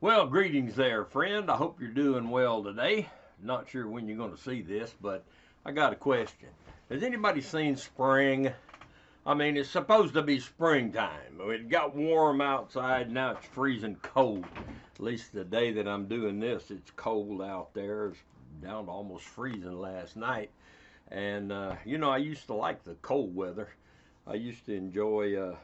Well, greetings there, friend. I hope you're doing well today. Not sure when you're going to see this, but I got a question. Has anybody seen spring? I mean, it's supposed to be springtime. It got warm outside, now it's freezing cold. At least the day that I'm doing this, it's cold out there. It's down to almost freezing last night. And, I used to like the cold weather. I used to enjoy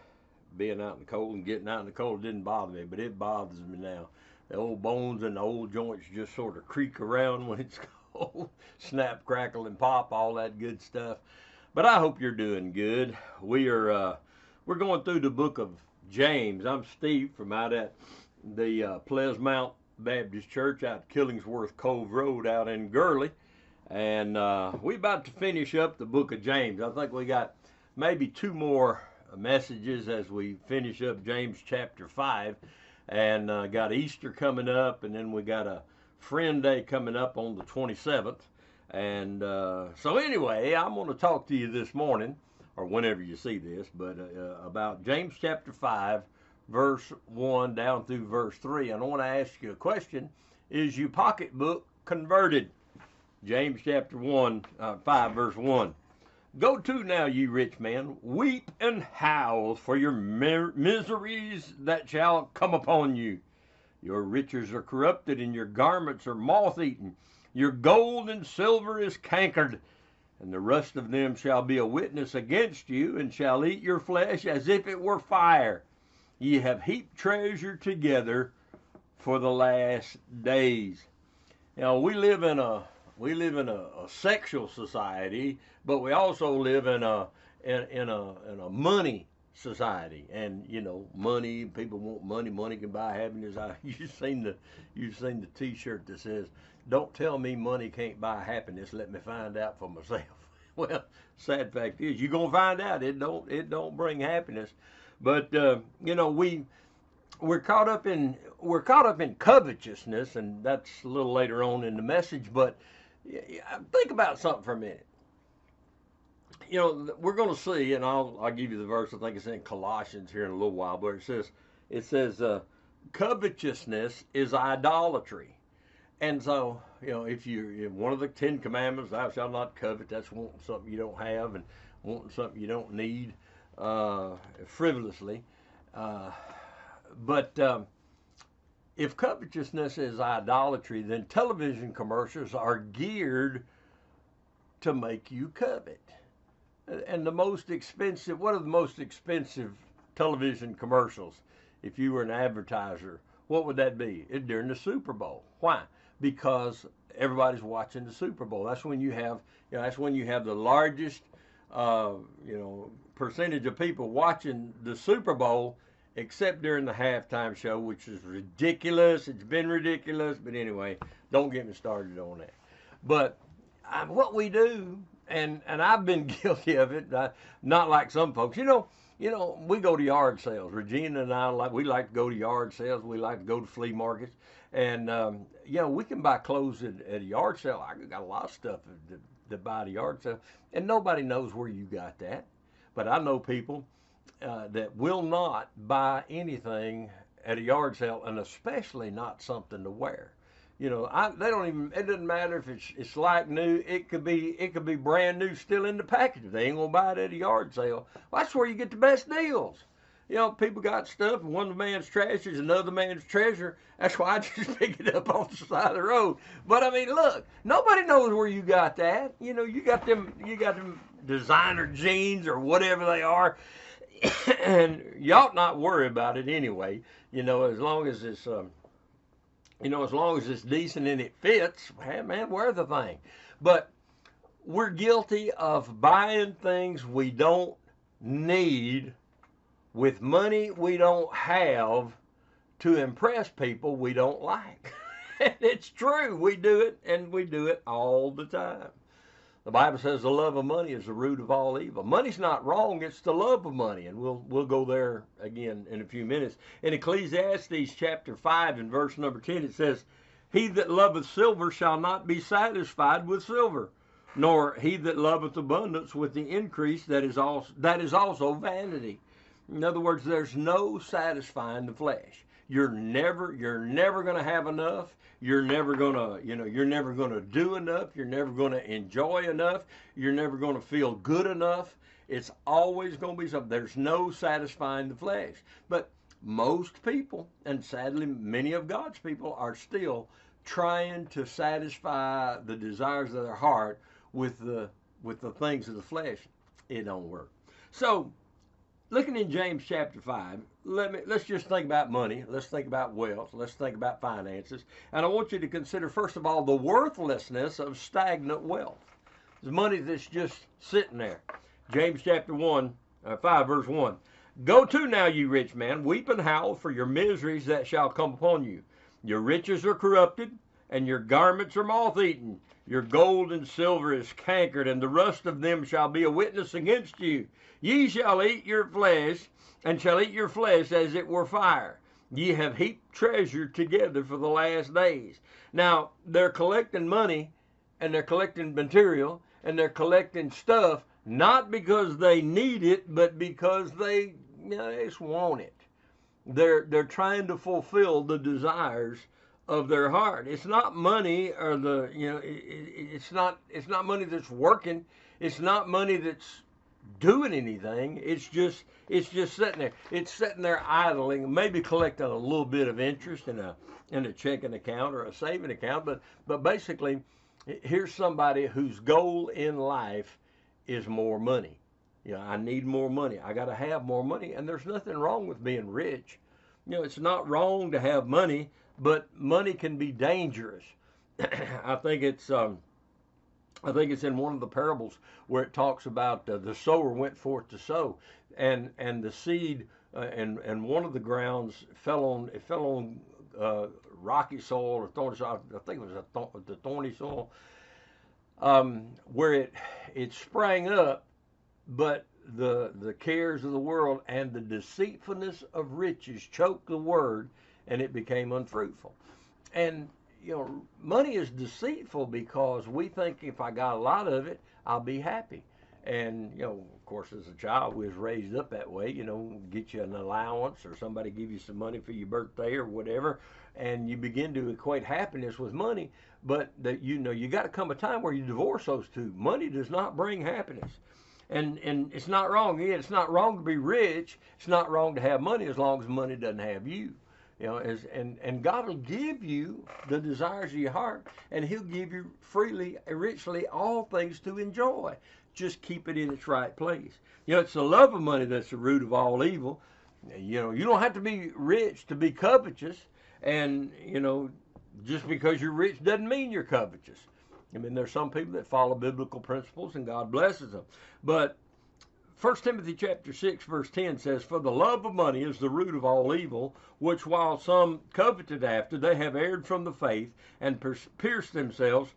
being out in the cold and getting out in the cold. It didn't bother me, but it bothers me now. The old bones and the old joints just sort of creak around when it's cold. Snap, crackle, and pop, all that good stuff. But I hope you're doing good. We're going through the book of James. I'm Steve from out at the Pleasant Baptist Church out at Killingsworth Cove Road out in Gurley. And we're about to finish up the book of James. I think we got maybe two more messages as we finish up James chapter 5. And got Easter coming up, and then we got a Friend Day coming up on the 27th. And so anyway, I'm going to talk to you this morning, or whenever you see this, but about James chapter 5, verse 1 down through verse 3. And I want to ask you a question. Is your pocketbook converted? James chapter 5, verse 1. Go to now, ye rich men, weep and howl for your miseries that shall come upon you. Your riches are corrupted, and your garments are moth-eaten. Your gold and silver is cankered, and the rust of them shall be a witness against you, and shall eat your flesh as if it were fire. Ye have heaped treasure together for the last days. Now, we live in a sexual society, but we also live in a money society. And money, people want money. Money can buy happiness. You've seen the T-shirt that says, "Don't tell me money can't buy happiness. Let me find out for myself." Well, sad fact is, you're gonna find out it don't bring happiness. But we're caught up in covetousness, and that's a little later on in the message. But think about something for a minute. We're going to see, and I'll give you the verse. I think it's in Colossians here in a little while, but it says covetousness is idolatry. And so, if you one of the 10 Commandments, thou shalt not covet, that's wanting something you don't have and wanting something you don't need frivolously. But if covetousness is idolatry, then television commercials are geared to make you covet. And what are the most expensive television commercials? If you were an advertiser, what would that be? During the Super Bowl. Why? Because everybody's watching the Super Bowl. That's when you have the largest, percentage of people watching the Super Bowl, except during the halftime show, which is ridiculous. It's been ridiculous, but anyway, don't get me started on that. But what we do, and I've been guilty of it, not like some folks. We go to yard sales. Regina and I we like to go to yard sales. We like to go to flea markets, and we can buy clothes at a yard sale. I got a lot of stuff to buy at a yard sale, and nobody knows where you got that. But I know people that will not buy anything at a yard sale, and especially not something to wear. They don't even. It doesn't matter if it's like new. It could be brand new, still in the package. They ain't gonna buy it at a yard sale. Well, that's where you get the best deals. People got stuff, and one man's trash is another man's treasure. That's why I just pick it up off the side of the road. But I mean, look, nobody knows where you got that. You got them designer jeans or whatever they are. And you ought not worry about it anyway. As long as it's decent and it fits, hey, man, wear the thing. But we're guilty of buying things we don't need with money we don't have to impress people we don't like. And it's true. We do it, and we do it all the time. The Bible says the love of money is the root of all evil. Money's not wrong, it's the love of money. And we'll go there again in a few minutes. In Ecclesiastes chapter 5 and verse number 10, it says, "He that loveth silver shall not be satisfied with silver, nor he that loveth abundance with the increase that is also vanity." In other words, there's no satisfying the flesh. you're never going to have enough. You're never going to, you're never going to do enough. You're never going to enjoy enough. You're never going to feel good enough. It's always going to be something. There's no satisfying the flesh. But most people, and sadly many of God's people, are still trying to satisfy the desires of their heart with the things of the flesh. It don't work. So, looking in James chapter 5, let's just think about money. Let's think about wealth. Let's think about finances. And I want you to consider, first of all, the worthlessness of stagnant wealth. It's money that's just sitting there. James chapter 5, verse 1. Go to now, you rich man, weep and howl for your miseries that shall come upon you. Your riches are corrupted, and your garments are moth-eaten. Your gold and silver is cankered, and the rust of them shall be a witness against you. Ye shall eat your flesh, and shall eat your flesh as it were fire. Ye have heaped treasure together for the last days. Now, they're collecting money, and they're collecting material, and they're collecting stuff, not because they need it, but because they just want it. They're trying to fulfill the desires of their heart. It's not money, or it's not money that's working. It's not money that's doing anything. It's just sitting there. It's sitting there idling, maybe collecting a little bit of interest in a checking account or a saving account. But basically, here's somebody whose goal in life is more money. I need more money. I got to have more money, and there's nothing wrong with being rich. It's not wrong to have money, but money can be dangerous. I think it's in one of the parables where it talks about the sower went forth to sow, and the seed and one of the grounds fell on rocky soil or thorny soil. I think it was the thorny soil, where it sprang up, but the cares of the world and the deceitfulness of riches choked the word, and it became unfruitful. And money is deceitful because we think if I got a lot of it, I'll be happy. And of course, as a child, we was raised up that way. Get you an allowance, or somebody give you some money for your birthday or whatever, and you begin to equate happiness with money. But you got to come a time where you divorce those two. Money does not bring happiness. And it's not wrong. Again, it's not wrong to be rich. It's not wrong to have money as long as money doesn't have you. And God will give you the desires of your heart, and He'll give you freely, richly, all things to enjoy. Just keep it in its right place. It's the love of money that's the root of all evil. You don't have to be rich to be covetous, and just because you're rich doesn't mean you're covetous. There's some people that follow biblical principles, and God blesses them. But 1 Timothy chapter 6, verse 10 says, For the love of money is the root of all evil, which while some coveted after, they have erred from the faith and pierced themselves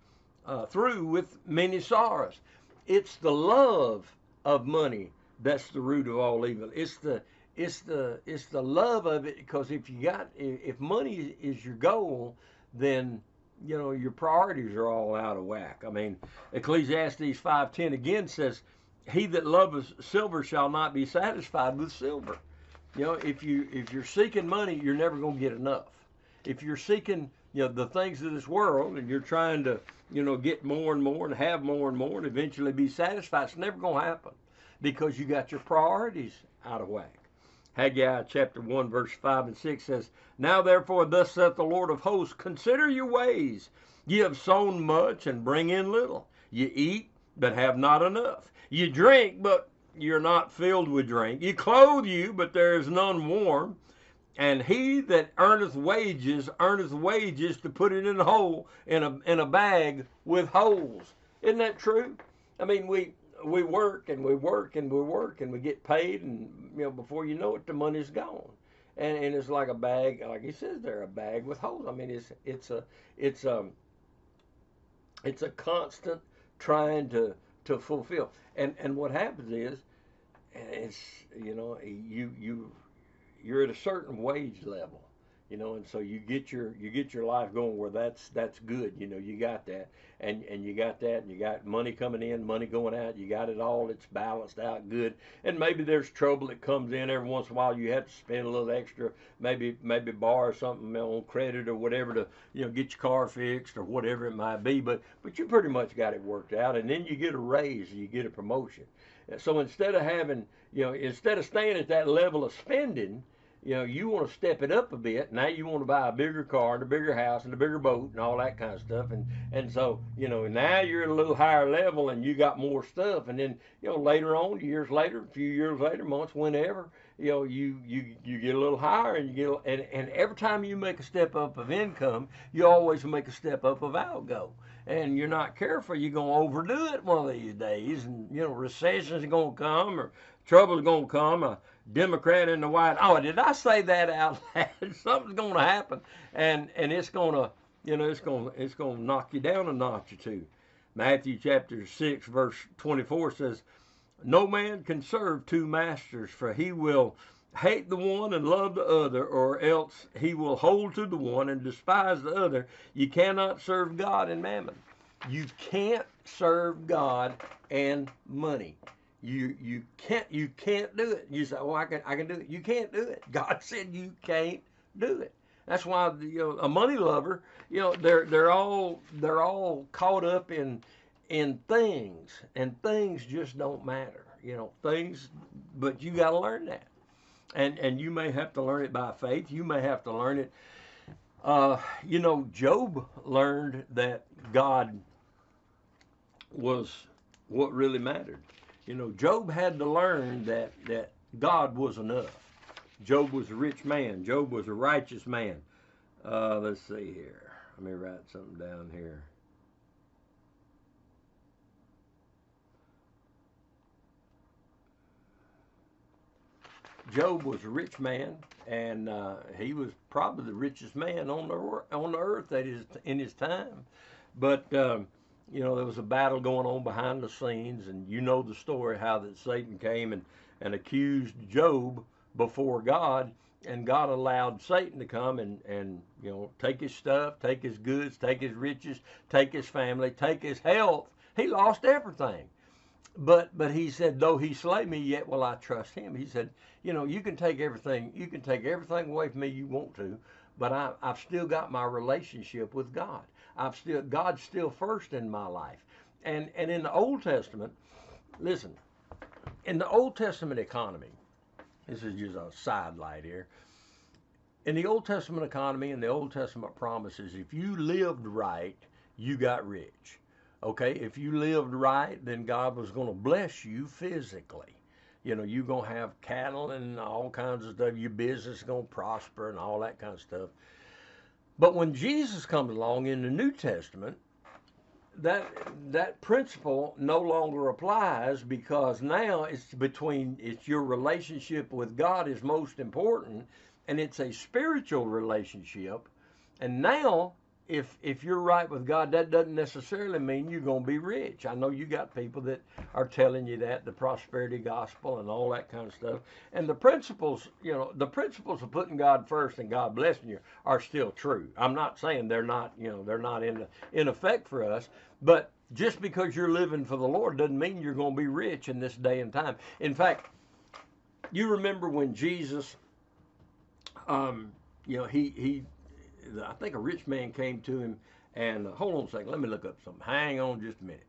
through with many sorrows. It's the love of money that's the root of all evil. It's the love of it, because if money is your goal, then your priorities are all out of whack. Ecclesiastes 5:10 again says, He that loveth silver shall not be satisfied with silver. If you're seeking money, you're never going to get enough. If you're seeking the things of this world, and you're trying to get more and more and have more and more and eventually be satisfied, it's never going to happen, because you got your priorities out of whack. Haggai chapter 1, verse 5 and 6 says, Now therefore thus saith the Lord of hosts, Consider your ways. Ye have sown much and bring in little. Ye eat, but have not enough. Ye drink, but you're not filled with drink. Ye clothe you, but there is none warm. And he that earneth wages to put it in a hole, in a bag with holes. Isn't that true? We work and we work and we work and we get paid, and before you know it, the money's gone, and it's like a bag, like he says there, a bag with holes. It's a constant trying to fulfill, and what happens is, it's you're at a certain wage level. and so you get your life going where that's good. You got that, and you got that, and you got money coming in, money going out. You got it all. It's balanced out good. And maybe there's trouble that comes in every once in a while. You have to spend a little extra, maybe borrow something on credit or whatever to get your car fixed or whatever it might be. But you pretty much got it worked out, and then you get a raise, you get a promotion. So instead of having instead of staying at that level of spending, you want to step it up a bit. Now you want to buy a bigger car and a bigger house and a bigger boat and all that kind of stuff. And so, now you're at a little higher level and you got more stuff. And then, later on, years later, a few years later, months, whenever, you get a little higher and and every time you make a step up of income, you always make a step up of outgo. And you're not careful, you're going to overdo it one of these days. And, recession's going to come or trouble's going to come. A Democrat in the White House. Oh, did I say that out loud? Something's going to happen. And it's going to, it's going to knock you down a notch or two. Matthew chapter 6, verse 24 says, "No man can serve two masters, for he will hate the one and love the other, or else he will hold to the one and despise the other. You cannot serve God and mammon." You can't serve God and money. You can't do it. You say, "Oh, I can do it." You can't do it. God said you can't do it. That's why a money lover, they're all caught up in things, and things just don't matter. Things, but you got to learn that. And you may have to learn it by faith. You may have to learn it. Job learned that God was what really mattered. Job had to learn that God was enough. Job was a rich man. Job was a righteous man. Let's see here. Let me write something down here. Job was a rich man, and he was probably the richest man on the earth in his time. But there was a battle going on behind the scenes, and the story how that Satan came and accused Job before God, and God allowed Satan to come and take his stuff, take his goods, take his riches, take his family, take his health. He lost everything. But he said, "Though he slay me, yet will I trust him." He said, you can take everything away from me you want to, but I've still got my relationship with God. God's still first in my life. And in the Old Testament, listen, in the Old Testament economy, this is just a sidelight here. In the Old Testament economy and the Old Testament promises, if you lived right, you got rich. Okay, if you lived right, then God was going to bless you physically. You're going to have cattle and all kinds of stuff. Your business is going to prosper and all that kind of stuff. But when Jesus comes along in the New Testament, that principle no longer applies, because now it's your relationship with God is most important, and it's a spiritual relationship. And now, if you're right with God, that doesn't necessarily mean you're going to be rich. I know you got people that are telling you that, the prosperity gospel and all that kind of stuff. And the principles of putting God first and God blessing you are still true. I'm not saying they're not in effect for us, but just because you're living for the Lord doesn't mean you're going to be rich in this day and time. In fact, you remember when Jesus, I think a rich man came to him, and hold on a second, let me look up something. Hang on just a minute.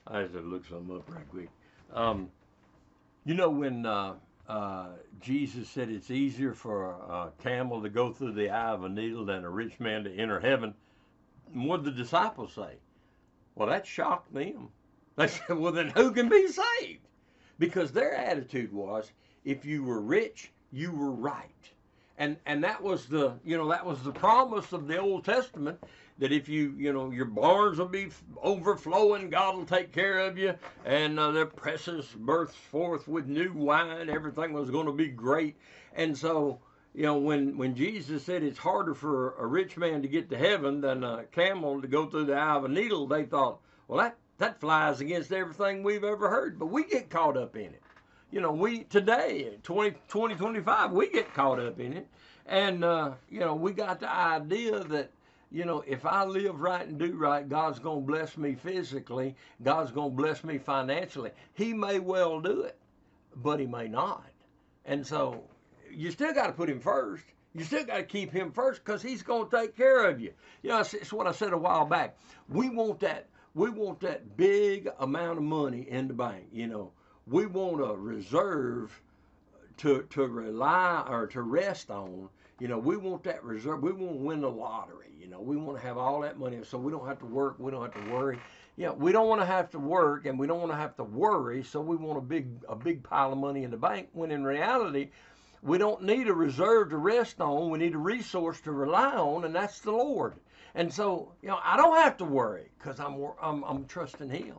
I just have to look something up right quick. When Jesus said it's easier for a camel to go through the eye of a needle than a rich man to enter heaven, what did the disciples say? Well, that shocked them. They said, "Well, then who can be saved?" Because their attitude was, if you were rich, you were right. And that was the promise of the Old Testament, that if your barns will be overflowing, God will take care of you, and their presses burst forth with new wine, everything was going to be great. And so, when Jesus said it's harder for a rich man to get to heaven than a camel to go through the eye of a needle, they thought, well, that flies against everything we've ever heard. But we get caught up in it. we today, 2025, we get caught up in it. And, we got the idea that, if I live right and do right, God's going to bless me physically. God's going to bless me financially. He may well do it, but he may not. And so you still got to put him first. You still got to keep him first because he's going to take care of you. It's what I said a while back. We want that big amount of money in the bank. We want a reserve to rely or to rest on. We want that reserve. We want to win the lottery. We want to have all that money so we don't have to work. We don't have to worry. We don't want to have to work and we don't want to have to worry. So we want a big pile of money in the bank. When in reality, we don't need a reserve to rest on. We need a resource to rely on, and that's the Lord. And so, I don't have to worry because I'm trusting Him.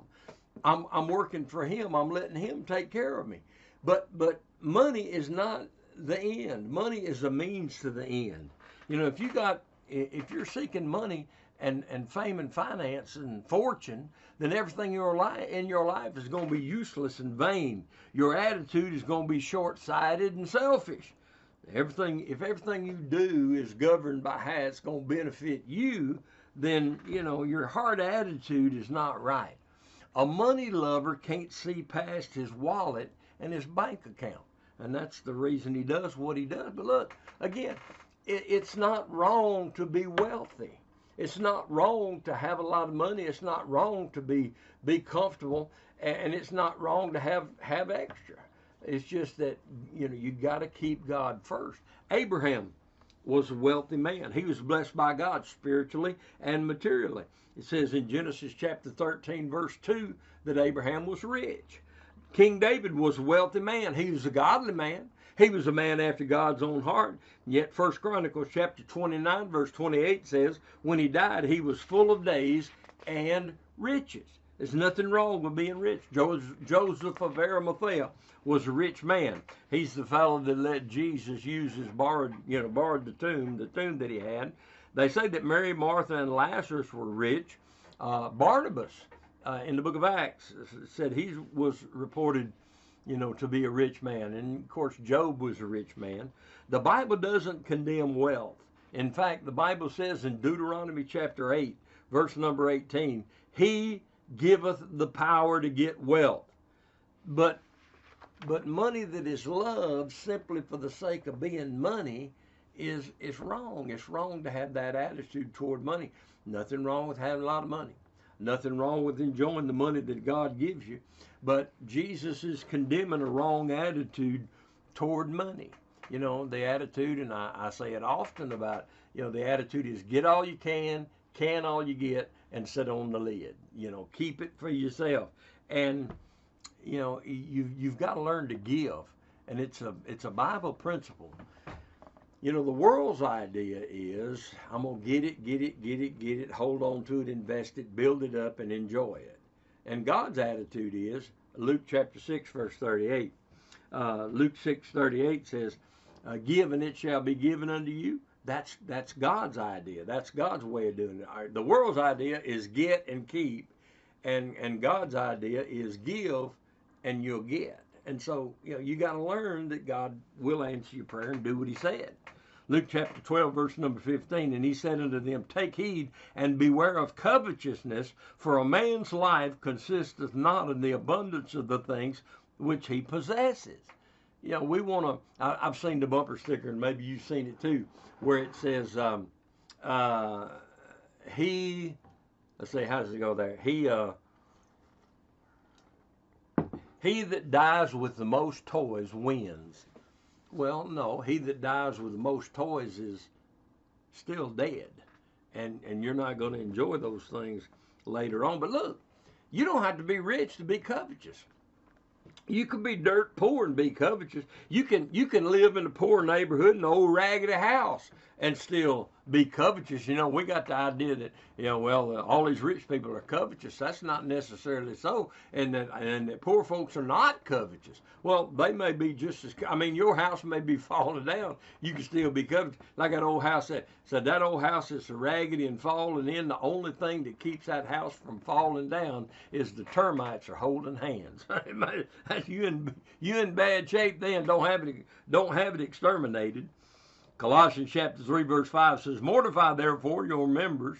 I'm working for Him. I'm letting Him take care of me. But money is not the end. Money is a means to the end. If you're seeking money and fame and finance and fortune, then everything in your life is going to be useless and vain. Your attitude is going to be short-sighted and selfish. If everything you do is governed by how it's going to benefit you, then your heart attitude is not right. A money lover can't see past his wallet and his bank account, and that's the reason he does what he does. But look, again, it's not wrong to be wealthy. It's not wrong to have a lot of money. It's not wrong to be comfortable, and it's not wrong to have extra. It's just that you got to keep God first. Abraham was a wealthy man. He was blessed by God spiritually and materially. It says in Genesis chapter 13 verse 2 that Abraham was rich. King David was a wealthy man. He was a godly man. He was a man after God's own heart. Yet 1 Chronicles chapter 29 verse 28 says, when he died, he was full of days and riches. There's nothing wrong with being rich. Joseph of Arimathea was a rich man. He's the fellow that let Jesus use his borrowed the tomb that he had. They say that Mary, Martha, and Lazarus were rich. Barnabas, in the book of Acts, said he was reported to be a rich man. And of course, Job was a rich man. The Bible doesn't condemn wealth. In fact, the Bible says in Deuteronomy chapter 8, verse number 18, He giveth the power to get wealth. But money that is loved simply for the sake of being money is wrong. It's wrong to have that attitude toward money. Nothing wrong with having a lot of money. Nothing wrong with enjoying the money that God gives you. But Jesus is condemning a wrong attitude toward money. The attitude, and I say it often about, the attitude is get all you can all you get, and sit on the lid. Keep it for yourself. And, you've got to learn to give. And it's a Bible principle. The world's idea is, I'm going to get it, hold on to it, invest it, build it up, and enjoy it. And God's attitude is, Luke chapter 6, verse 38. Luke 6:38 says, give and it shall be given unto you. That's God's idea. That's God's way of doing it. The world's idea is get and keep, and God's idea is give and you'll get. And so, you got to learn that God will answer your prayer and do what He said. Luke chapter 12, verse number 15, and He said unto them, take heed and beware of covetousness, for a man's life consisteth not in the abundance of the things which he possesses. We want to, I've seen the bumper sticker, and maybe you've seen it too, where it says, let's see, how does it go there? He that dies with the most toys wins. Well, no, he that dies with the most toys is still dead. And you're not going to enjoy those things later on. But look, you don't have to be rich to be covetous. You can be dirt poor and be covetous. You can live in a poor neighborhood in an old raggedy house and still be covetous. You know, we got the idea that, well, all these rich people are covetous. That's not necessarily so, and that poor folks are not covetous. Well, they may be just as. I mean, your house may be falling down. You can still be covetous, like that old house that old house that's raggedy and falling in. The only thing that keeps that house from falling down is the termites are holding hands. you in bad shape. Then don't have it exterminated. Colossians chapter 3 verse 5 says, mortify therefore your members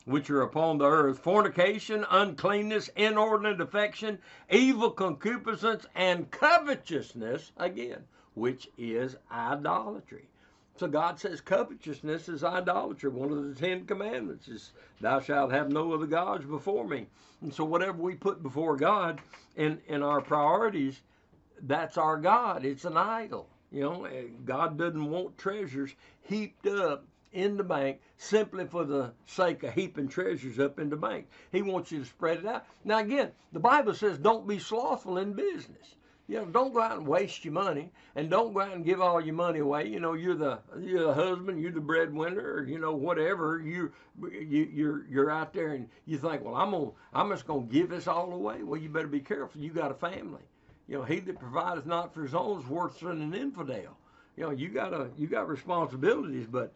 which are upon the earth, fornication, uncleanness, inordinate affection, evil concupiscence, and covetousness, again, which is idolatry. So God says covetousness is idolatry. One of the 10 commandments is, thou shalt have no other gods before me. And so whatever we put before God in our priorities, that's our God. It's an idol. God doesn't want treasures heaped up in the bank simply for the sake of heaping treasures up in the bank. He wants you to spread it out. Now again, the Bible says don't be slothful in business. Don't go out and waste your money, and don't go out and give all your money away. You're the husband, you're the breadwinner, or whatever. You're out there and you think, well, I'm just gonna give this all away. Well, you better be careful. You got a family. He that provideth not for his own is worse than an infidel. You got responsibilities, but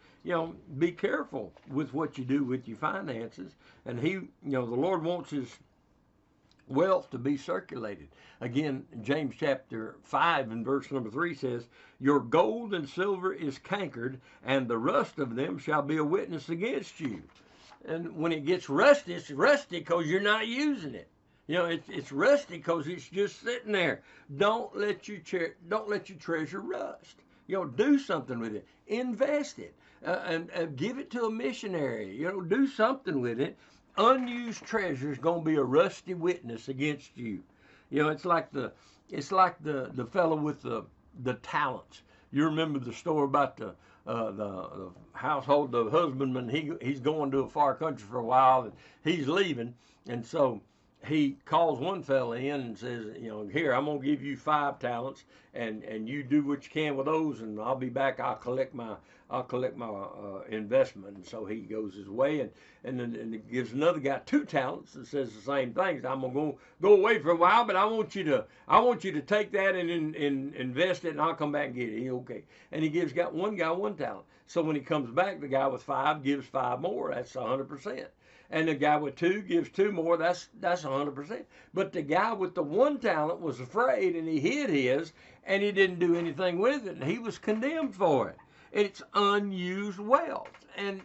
be careful with what you do with your finances. And the Lord wants his wealth to be circulated. Again, James chapter 5 and verse number 3 says, your gold and silver is cankered, and the rust of them shall be a witness against you. And when it gets rusty, it's rusty because you're not using it. It's rusty because it's just sitting there. Don't let your treasure rust. Do something with it. Invest it, and give it to a missionary. Do something with it. Unused treasure is going to be a rusty witness against you. It's like the fellow with the talents. You remember the story about the household, the husbandman. He's going to a far country for a while, and he's leaving, and so he calls one fella in and says, here, I'm going to give you 5 talents, and you do what you can with those, and I'll be back. I'll collect my investment. And so he goes his way, and then he gives another guy 2 talents and says the same thing. I'm going to go away for a while, but I want you to take that and invest it, and I'll come back and get it. Okay. And he gives one guy 1 talent. So when he comes back, the guy with 5 gives 5 more. That's 100%. And the guy with 2 gives 2 more. That's 100%. But the guy with the 1 talent was afraid, and he hid his, and he didn't do anything with it, and he was condemned for it. It's unused wealth. And,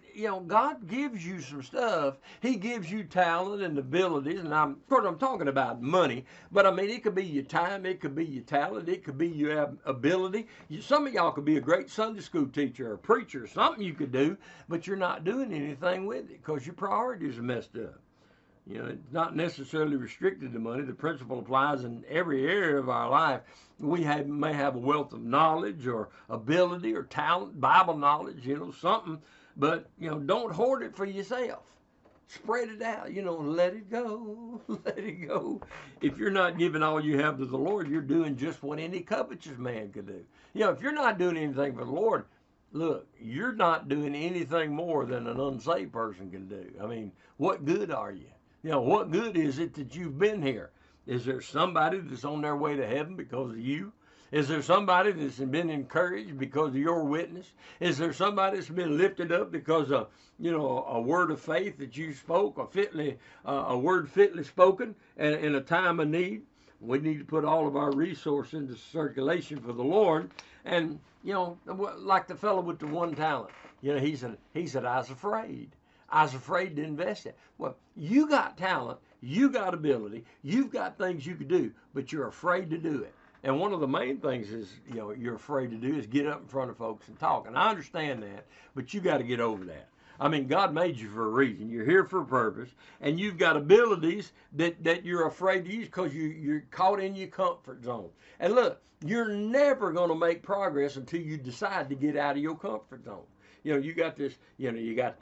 God gives you some stuff. He gives you talent and abilities. And I'm talking about money. But, it could be your time. It could be your talent. It could be your ability. Some of y'all could be a great Sunday school teacher or preacher. Something you could do. But you're not doing anything with it because your priorities are messed up. It's not necessarily restricted to money. The principle applies in every area of our life. We may have a wealth of knowledge or ability or talent, Bible knowledge, something. But, don't hoard it for yourself. Spread it out, let it go, let it go. If you're not giving all you have to the Lord, you're doing just what any covetous man could do. If you're not doing anything for the Lord, look, you're not doing anything more than an unsaved person can do. What good are you? What good is it that you've been here? Is there somebody that's on their way to heaven because of you? Is there somebody that's been encouraged because of your witness? Is there somebody that's been lifted up because of, a word of faith that you spoke, a word fitly spoken in a time of need? We need to put all of our resources into circulation for the Lord. And, like the fellow with the 1 talent, he said, I was afraid. I was afraid to invest it. Well, you got talent, you got ability, you've got things you could do, but you're afraid to do it. And one of the main things is, you're afraid to do is get up in front of folks and talk. And I understand that, but you got to get over that. God made you for a reason. You're here for a purpose, and you've got abilities that you're afraid to use because you're caught in your comfort zone. And look, you're never going to make progress until you decide to get out of your comfort zone. You got this, you got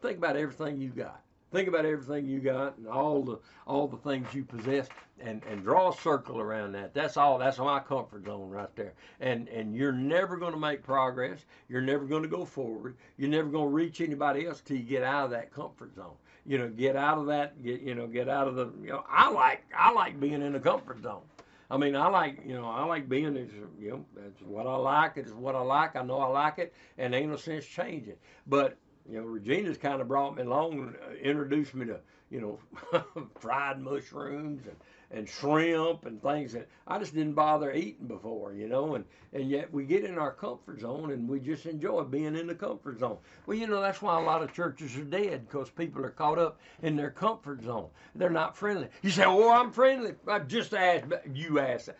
think about everything you got. Think about everything you got and all the things you possess, and draw a circle around that. That's all. That's my comfort zone right there. And you're never going to make progress. You're never going to go forward. You're never going to reach anybody else till you get out of that comfort zone. Get out of that. Get out of the. I like being in the comfort zone. I mean, I like being, that's what I like. It's what I like. I know I like it, and ain't no sense changing. But Regina's kind of brought me along, introduced me to, fried mushrooms and shrimp and things that I just didn't bother eating before, and yet we get in our comfort zone and we just enjoy being in the comfort zone. Well, that's why a lot of churches are dead, because people are caught up in their comfort zone. They're not friendly. You say, "Oh, I'm friendly." I just asked, you ask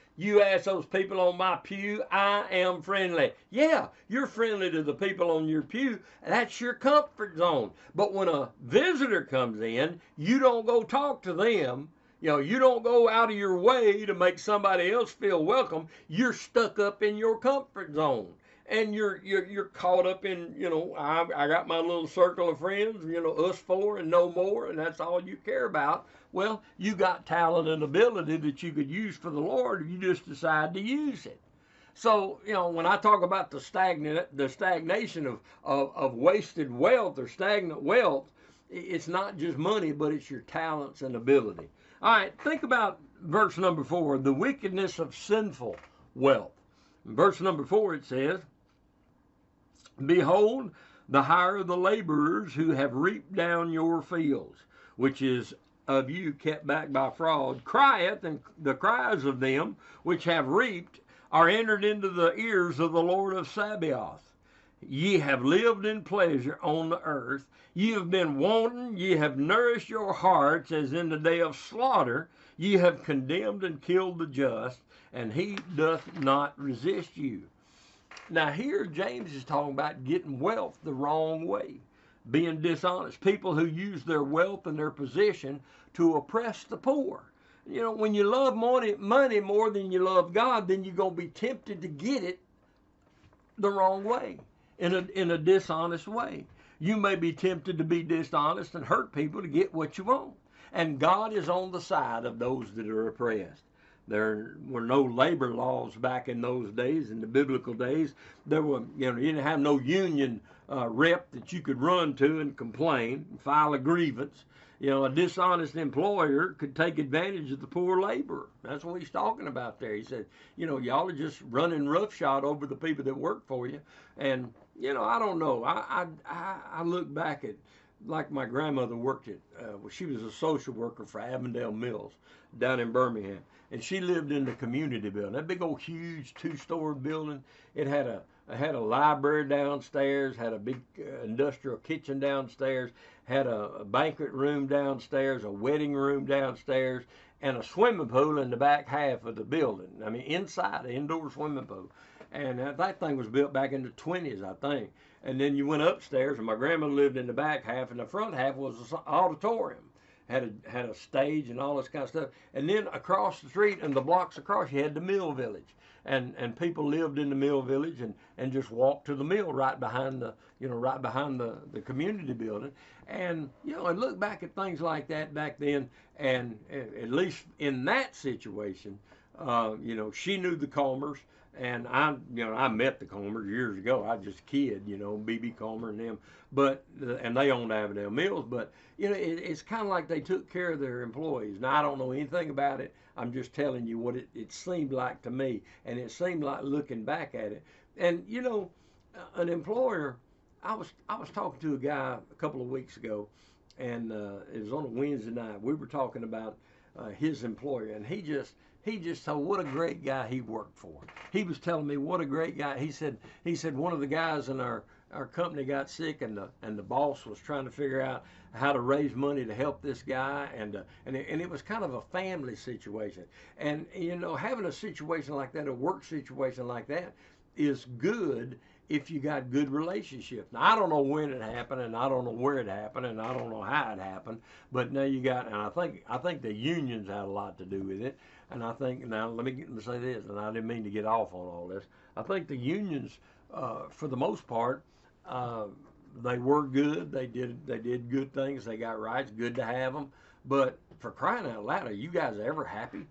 those people on my pew, I am friendly. Yeah, you're friendly to the people on your pew. That's your comfort zone. But when a visitor comes in, you don't go talk to them. You don't go out of your way to make somebody else feel welcome. You're stuck up in your comfort zone. And you're caught up in, I got my little circle of friends, us four and no more, and that's all you care about. Well, you got talent and ability that you could use for the Lord if you just decide to use it. So, when I talk about the stagnation of wasted wealth or stagnant wealth, it's not just money, but it's your talents and ability. All right, think about verse number 4, the wickedness of sinful wealth. In verse number 4 it says, "Behold, the hire of the laborers who have reaped down your fields, which is of you kept back by fraud, crieth, and the cries of them which have reaped are entered into the ears of the Lord of Sabaoth. Ye have lived in pleasure on the earth. Ye have been wanton. Ye have nourished your hearts as in the day of slaughter. Ye have condemned and killed the just, and he doth not resist you." Now here James is talking about getting wealth the wrong way, being dishonest. People who use their wealth and their position to oppress the poor. When you love money more than you love God, then you're going to be tempted to get it the wrong way, in a dishonest way. You may be tempted to be dishonest and hurt people to get what you want. And God is on the side of those that are oppressed. There were no labor laws back in those days, in the biblical days. There were, you didn't have no union rep that you could run to and complain, and file a grievance. A dishonest employer could take advantage of the poor laborer. That's what he's talking about there. He said, y'all are just running roughshod over the people that work for you. And, I don't know. I look back at, like my grandmother worked at, she was a social worker for Avondale Mills down in Birmingham. And she lived in the community building, that big old huge 2-story building. It had a library downstairs, had a big industrial kitchen downstairs, had a banquet room downstairs, a wedding room downstairs, and a swimming pool in the back half of the building. I mean, inside, an indoor swimming pool. And that thing was built back in the 20s, I think. And then you went upstairs, and my grandmother lived in the back half, and the front half was an auditorium. Had a stage and all this kind of stuff. And then across the street and the blocks across, you had the mill village. And people lived in the mill village and just walked to the mill right behind the community building. And and look back at things like that back then, and at least in that situation, she knew the Comers. And I met the Comers years ago. I was just a kid, B.B. Comer and them. And they owned Avondale Mills. But, it's kind of like they took care of their employees. Now, I don't know anything about it. I'm just telling you what it seemed like to me. And it seemed like looking back at it. And, an employer, I was talking to a guy a couple of weeks ago, and it was on a Wednesday night. We were talking about his employer, and he just told what a great guy he worked for. He was telling me what a great guy. He said one of the guys in our company got sick, and the boss was trying to figure out how to raise money to help this guy, and it was kind of a family situation. And having a situation like that, a work situation like that, is good if you got good relationships. Now, I don't know when it happened, and I don't know where it happened, and I don't know how it happened, but now you got, and I think the unions had a lot to do with it. And I think, now let me say this, and I didn't mean to get off on all this. I think the unions, for the most part, They were good. They did good things. They got right. It's good to have them. But for crying out loud, are you guys ever happy?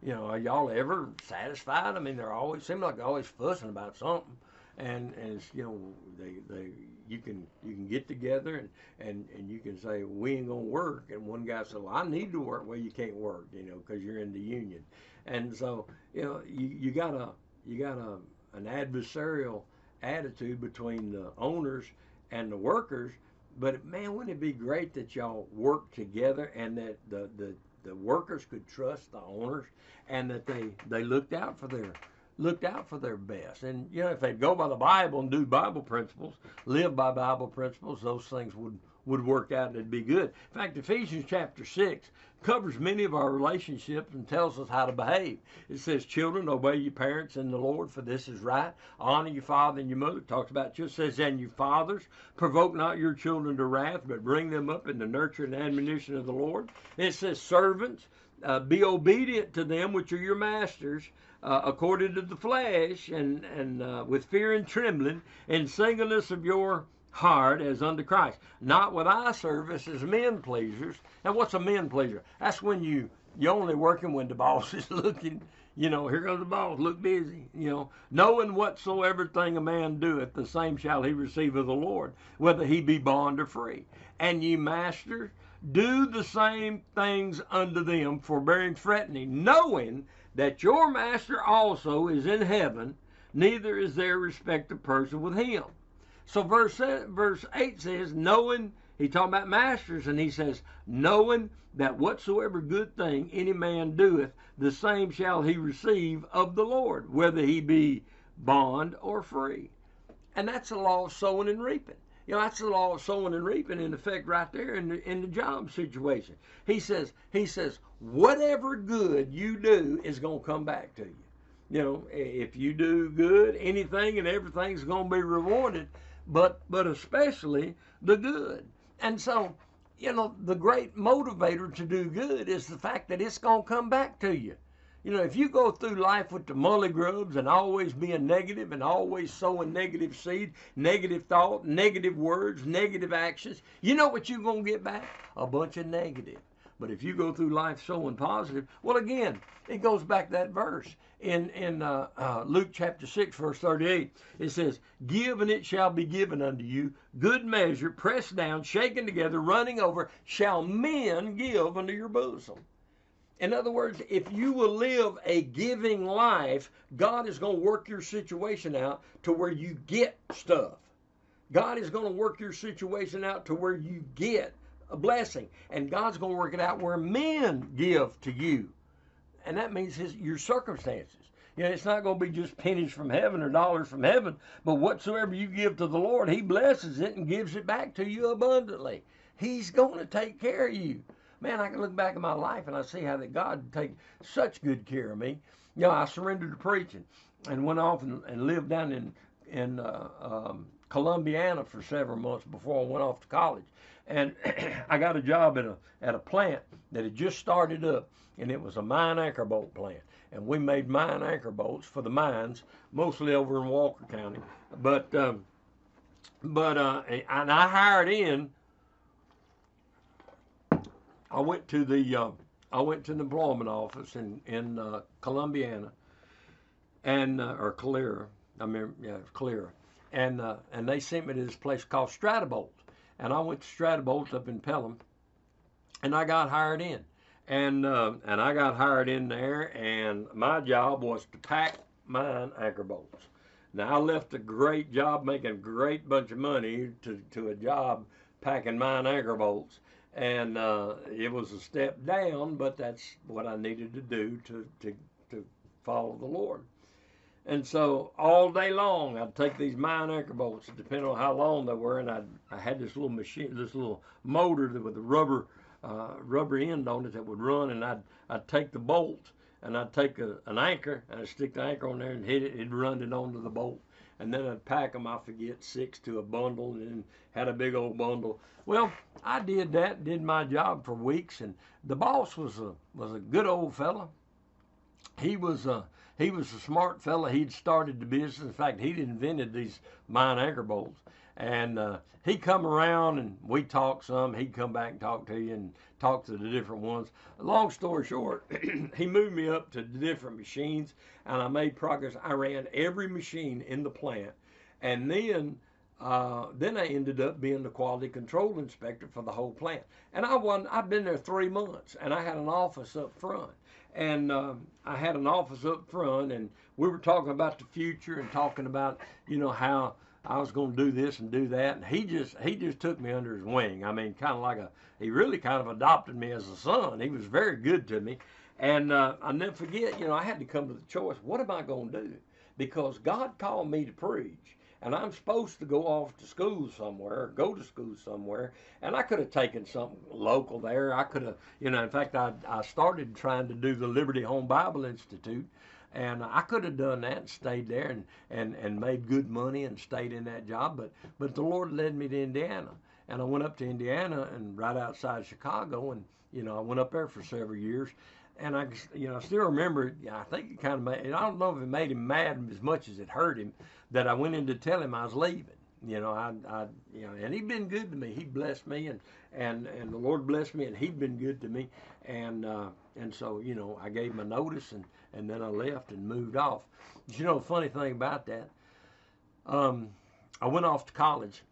Are y'all ever satisfied? I mean, they're always seem like they're always fussing about something, and it's, they you can get together and you can say we ain't gonna work, and one guy said, well, I need to work. Well, you can't work, because you're in the union, and so you got an adversarial attitude between the owners and the workers. But man, wouldn't it be great that y'all work together and that the workers could trust the owners, and that they looked out for their best. And if they go by the Bible and do Bible principles, live by Bible principles, those things would work out and it'd be good. In fact, Ephesians chapter 6 covers many of our relationships and tells us how to behave. It says, children, obey your parents in the Lord, for this is right. Honor your father and your mother. It talks about children. It says, and you fathers, provoke not your children to wrath, but bring them up in the nurture and admonition of the Lord. And it says, servants, be obedient to them which are your masters, according to the flesh, and with fear and trembling, and singleness of your heart as unto Christ, not with eye service as men pleasers. Now, what's a men pleaser? That's when you're only working when the boss is looking. Here goes the boss, look busy. Knowing whatsoever thing a man doeth, the same shall he receive of the Lord, whether he be bond or free. And ye masters, do the same things unto them, forbearing, fretting, knowing that your master also is in heaven, neither is there respect of person with him. So verse 8 says, knowing, he talking about masters, and he says, knowing that whatsoever good thing any man doeth, the same shall he receive of the Lord, whether he be bond or free. And that's the law of sowing and reaping. That's the law of sowing and reaping in effect right there in the job situation. He says, whatever good you do is going to come back to you. If you do good, anything and everything's going to be rewarded, but especially the good. And so, the great motivator to do good is the fact that it's going to come back to you. If you go through life with the mully grubs and always being negative and always sowing negative seed, negative thought, negative words, negative actions, you know what you're going to get back? A bunch of negative. But if you go through life sowing positive, well, again, it goes back to that verse in Luke chapter 6, verse 38. It says, give and it shall be given unto you, good measure, pressed down, shaken together, running over, shall men give unto your bosom. In other words, if you will live a giving life, God is going to work your situation out to where you get stuff. God is going to work your situation out to where you get a blessing. And God's going to work it out where men give to you. And that means your circumstances. It's not going to be just pennies from heaven or dollars from heaven, but whatsoever you give to the Lord, he blesses it and gives it back to you abundantly. He's going to take care of you. Man, I can look back at my life and I see how that God take such good care of me. I surrendered to preaching and went off and lived down in Columbiana for several months before I went off to college. And I got a job at a plant that had just started up, and it was a mine anchor bolt plant. And we made mine anchor bolts for the mines, mostly over in Walker County. But and I hired in. I went to the employment office in Columbiana, and or Calera. Calera, and they sent me to this place called Stratabolt. And I went to Stratabolt up in Pelham, and I got hired in. And I got hired in there, and my job was to pack mine anchor bolts. Now, I left a great job making a great bunch of money to a job packing mine anchor bolts. And it was a step down, but that's what I needed to do to follow the Lord. And so all day long, I'd take these mine anchor bolts, depending on how long they were, and I had this little machine, this little motor with a rubber end on it that would run, and I'd take the bolt, and I'd take an anchor, and I'd stick the anchor on there and hit it, it'd run it onto the bolt. And then I'd pack them, I forget, 6 to a bundle, and then had a big old bundle. Well, I did that, did my job for weeks, and the boss was a good old fella. He was a smart fella. He'd started the business. In fact, he'd invented these mine anchor bolts. And he'd come around and we talked some. He'd come back and talk to you and talk to the different ones. Long story short, he moved me up to the different machines and I made progress. I ran every machine in the plant. And then I ended up being the quality control inspector for the whole plant. And I'd been there 3 months and I had an office up front. And I had an office up front, and we were talking about the future and talking about, how I was going to do this and do that. And he just took me under his wing. I mean, he really kind of adopted me as a son. He was very good to me. And I'll never forget, I had to come to the choice. What am I going to do? Because God called me to preach. And I'm supposed to go off to school somewhere, or go to school somewhere, and I could have taken something local there. I could have, in fact, I started trying to do the Liberty Home Bible Institute, and I could have done that and stayed there and made good money and stayed in that job, but the Lord led me to Indiana, and I went up to Indiana and right outside Chicago, and, I went up there for several years. And I still remember it. I think it kind of made, I don't know if it made him mad as much as it hurt him, that I went in to tell him I was leaving. And he'd been good to me. He blessed me, and the Lord blessed me, and he'd been good to me. And so, I gave him a notice, and then I left and moved off. But, the funny thing about that, I went off to college.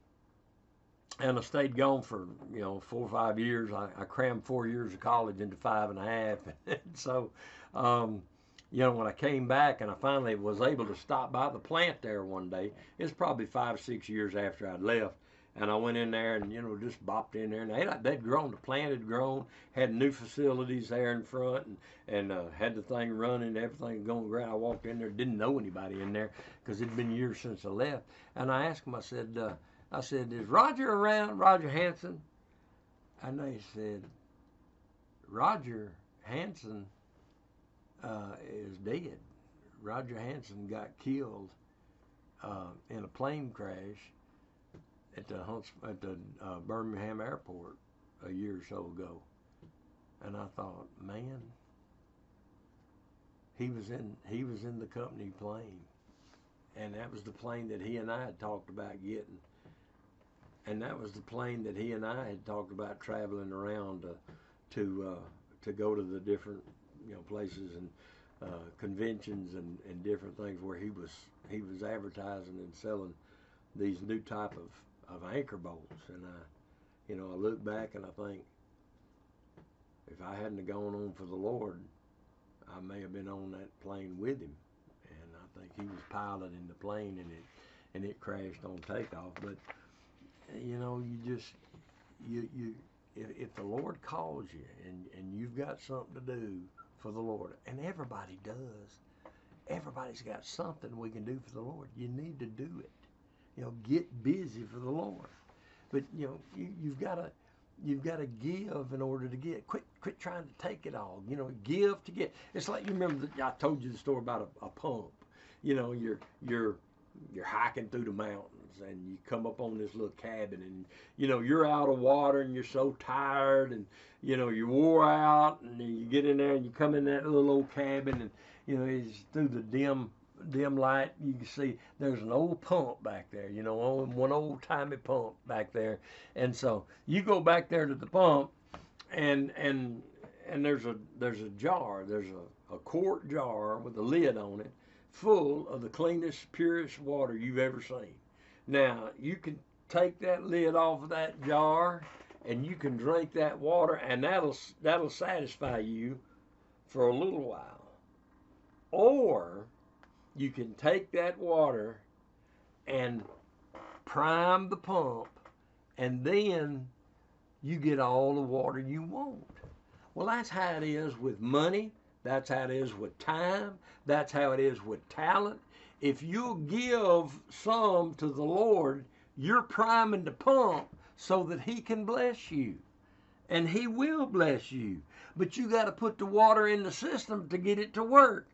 And I stayed gone for 4 or 5 years. I crammed 4 years of college into 5.5. And so, when I came back and I finally was able to stop by the plant there one day, it's probably 5 or 6 years after I'd left. And I went in there and just bopped in there. And they'd grown. The plant had grown, had new facilities there in front, and had the thing running, everything going great. I walked in there, didn't know anybody in there because it'd been years since I left. And I asked them, I said, is Roger around, Roger Hanson? And they said, Roger Hanson is dead. Roger Hanson got killed in a plane crash at the Birmingham airport a year or so ago. And I thought, man, he was in the company plane. And that was the plane that he and I had talked about getting. And that was the plane that he and I had talked about traveling around to go to the different places and conventions and different things where he was advertising and selling these new type of anchor bolts. And I look back and I think, if I hadn't have gone on for the Lord, I may have been on that plane with him. And I think he was piloting the plane and it crashed on takeoff. But if the Lord calls you and you've got something to do for the Lord, and everybody does, everybody's got something we can do for the Lord. You need to do it. Get busy for the Lord. But you've got to give in order to get. Quit trying to take it all. Give to get. It's like, you remember I told you the story about a pump. You're hiking through the mountains and you come up on this little cabin and you're out of water and you're so tired and you're wore out, and you get in there and you come in that little old cabin and it's through the dim light you can see there's an old pump back there, one old timey pump back there. And so you go back there to the pump and there's a jar, there's a quart jar with a lid on it, full of the cleanest, purest water you've ever seen. Now, you can take that lid off of that jar and you can drink that water, and that'll satisfy you for a little while. Or you can take that water and prime the pump, and then you get all the water you want. Well, that's how it is with money. That's how it is with time. That's how it is with talent. If you give some to the Lord, you're priming the pump so that he can bless you. And he will bless you. But you got to put the water in the system to get it to work.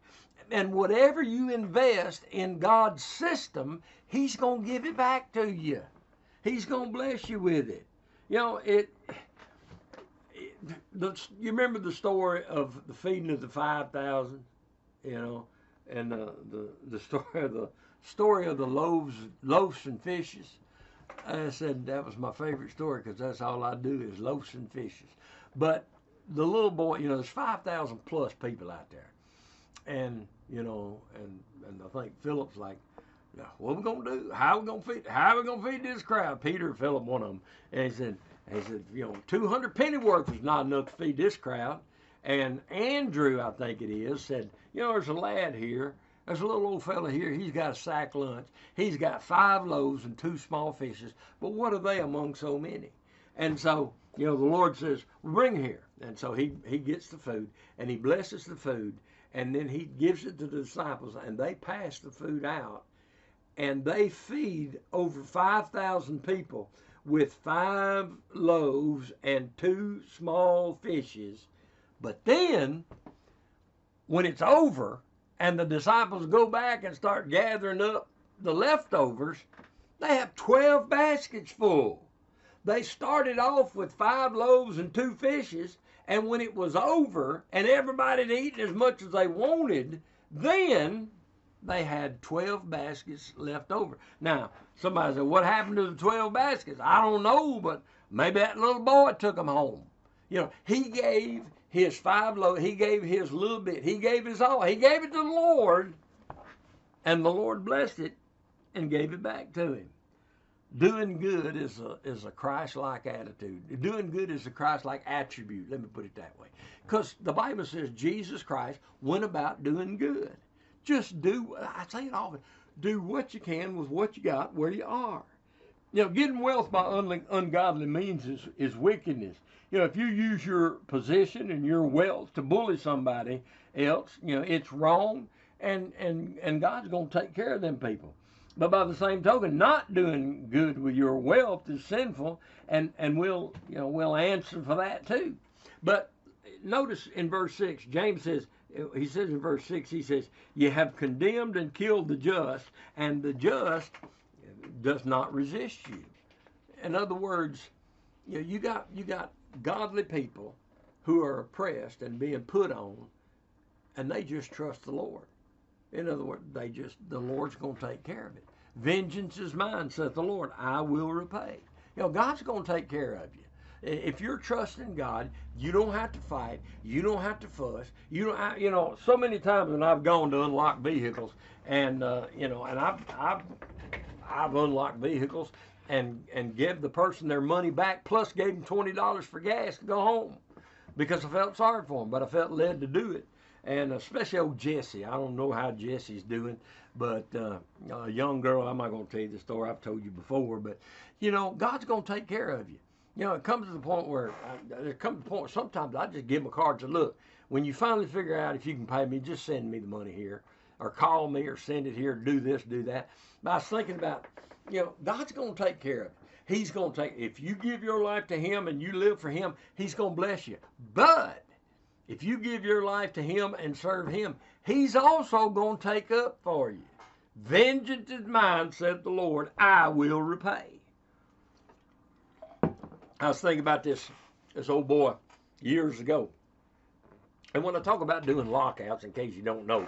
And whatever you invest in God's system, he's going to give it back to you. He's going to bless you with it. You remember the story of the feeding of the 5,000? you know, and the story of the loaves and fishes. I said that was my favorite story because that's all I do is loaves and fishes. But the little boy, you know, there's 5,000 plus people out there, and you know, and I think Philip's like, yeah, what are we gonna do? How are we gonna feed? How are we gonna feed this crowd? Peter, Philip, one of them, and he said, you know, 200 pennyworth is not enough to feed this crowd. And Andrew, I think it is, said, you know, there's a lad here. There's a little old fella here. He's got a sack lunch. He's got 5 loaves and 2 small fishes. But what are they among so many? And so, you know, the Lord says, well, bring here. And so he gets the food, and he blesses the food, and then he gives it to the disciples, and they pass the food out, and they feed over 5,000 people with 5 loaves and 2 small fishes. But then, when it's over, and the disciples go back and start gathering up the leftovers, they have 12 baskets full. They started off with 5 loaves and 2 fishes, and when it was over and everybody had eaten as much as they wanted, then they had 12 baskets left over. Now, somebody said, what happened to the 12 baskets? I don't know, but maybe that little boy took them home. You know, he gave his 5 loaves, he gave his little bit, he gave his all, he gave it to the Lord, and the Lord blessed it and gave it back to him. Doing good is a Christ-like attitude. Doing good is a Christ-like attribute, let me put it that way. Because the Bible says Jesus Christ went about doing good. Just do, I say it often, do what you can with what you got where you are. You know, getting wealth by ungodly means is wickedness. You know, if you use your position and your wealth to bully somebody else, you know, it's wrong, and God's going to take care of them people. But by the same token, not doing good with your wealth is sinful, and we'll answer for that too. But notice in verse 6, James says, he says in verse 6, he says, you have condemned and killed the just, and the just does not resist you. In other words, you got godly people who are oppressed and being put on, and they just trust the Lord. In other words, the Lord's going to take care of it. Vengeance is mine, saith the Lord. I will repay. You know, God's going to take care of you. If you're trusting God, you don't have to fight. You don't have to fuss. You don't. You know, so many times when I've gone to unlock vehicles, and I've unlocked vehicles and give the person their money back, plus gave them $20 for gas to go home, because I felt sorry for them, but I felt led to do it. And especially old Jessie. I don't know how Jessie's doing, but a young girl, I'm not going to tell you the story, I've told you before, but, you know, God's going to take care of you. You know, it comes to the point where, sometimes I just give them a card and say, look, when you finally figure out if you can pay me, just send me the money here, or call me, or send it here, do this, do that. But I was thinking about, you know, God's going to take care of it. He's going to if you give your life to Him and you live for Him, He's going to bless you. But if you give your life to Him and serve Him, He's also going to take up for you. Vengeance is mine, said the Lord, I will repay. I was thinking about this old boy years ago. And when I talk about doing lockouts, in case you don't know,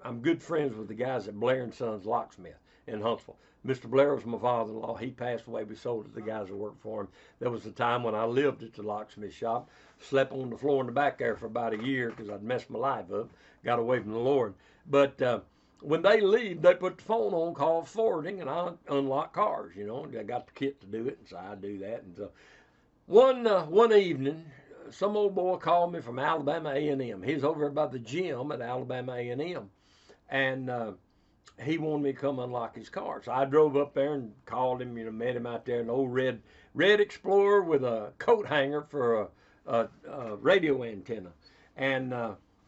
I'm good friends with the guys at Blair & Sons Locksmith in Huntsville. Mr. Blair was my father-in-law. He passed away. We sold it to the guys that worked for him. There was a time when I lived at the locksmith shop, slept on the floor in the back there for about a year because I'd messed my life up, got away from the Lord. But when they leave, they put the phone on, call forwarding, and I unlock cars, you know. I got the kit to do it, and so I do that. And so one evening, some old boy called me from Alabama A&M. He was over by the gym at Alabama A&M, and he wanted me to come unlock his car. So I drove up there and called him, you know, met him out there, an old red Explorer with a coat hanger for a radio antenna. And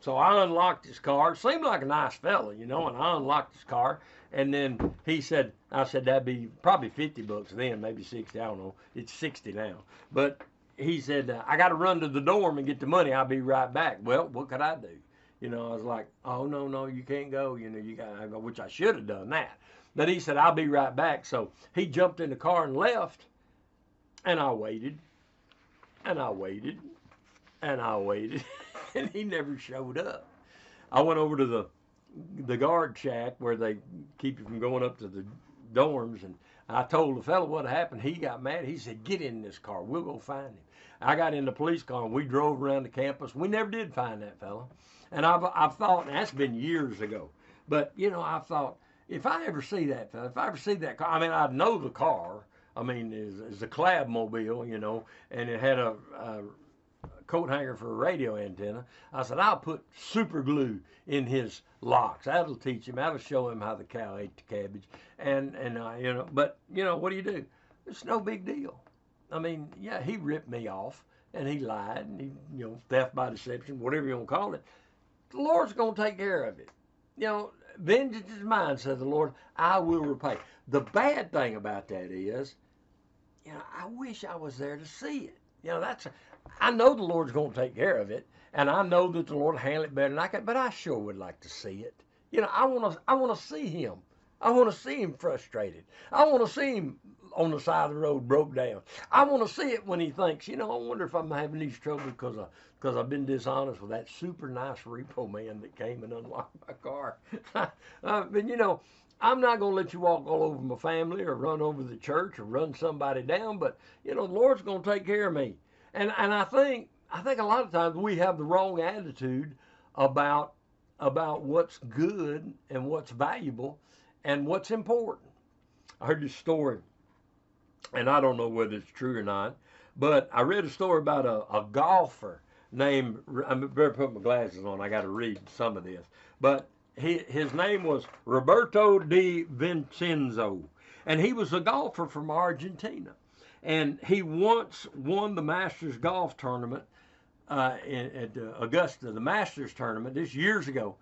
so I unlocked his car. Seemed like a nice fella, you know, and I unlocked his car. And then I said, that'd be probably $50 then, maybe 60, I don't know. It's 60 now. But he said, I got to run to the dorm and get the money. I'll be right back. Well, what could I do? You know, I was like, oh, no, you can't go. You know, you got to go, which I should have done that. But he said, I'll be right back. So he jumped in the car and left. And I waited. And I waited. And I waited. and he never showed up. I went over to the guard shack where they keep you from going up to the dorms, and I told the fellow what happened. He got mad. He said, "Get in this car. We'll go find him." I got in the police car, and we drove around the campus. We never did find that fellow. And I've thought, and that's been years ago, but, you know, I thought, if I ever see that fellow, if I ever see that car, I mean, I'd know the car. I mean, it's a Clab mobile, you know, and it had a coat hanger for a radio antenna. I said, I'll put super glue in his locks. That'll teach him. That'll show him how the cow ate the cabbage. And you know, but, you know, what do? It's no big deal. I mean, yeah, he ripped me off, and he lied, and he, you know, theft by deception, whatever you want to call it. The Lord's going to take care of it. You know, vengeance is mine, said the Lord. I will repay. The bad thing about that is, you know, I wish I was there to see it. You know, I know the Lord's going to take care of it, and I know that the Lord will handle it better than I can, but I sure would like to see it. You know, I want to see him. I want to see him frustrated. I want to see him on the side of the road broke down. I want to see it when he thinks, you know, I wonder if I'm having these trouble because I've been dishonest with that super nice repo man that came and unlocked my car. But, you know, I'm not going to let you walk all over my family or run over the church or run somebody down, but, you know, the Lord's going to take care of me. And I think a lot of times we have the wrong attitude about what's good and what's valuable and what's important. I heard this story, and I don't know whether it's true or not, but I read a story about a golfer named, I better put my glasses on, I got to read some of this, but his name was Roberto Di Vincenzo, and he was a golfer from Argentina, and he once won the Masters golf tournament at Augusta, the Masters tournament, this years ago,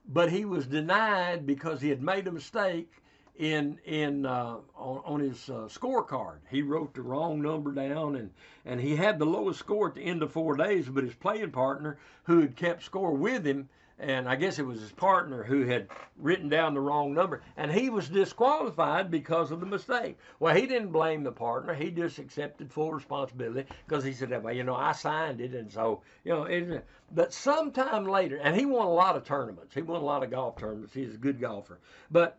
but he was denied because he had made a mistake on his scorecard. He wrote the wrong number down, and he had the lowest score at the end of 4 days, but his playing partner, who had kept score with him, and I guess it was his partner who had written down the wrong number, and he was disqualified because of the mistake. Well, he didn't blame the partner. He just accepted full responsibility because he said, well, you know, I signed it, and so, you know, but sometime later, and he won a lot of tournaments. He won a lot of golf tournaments. He's a good golfer. But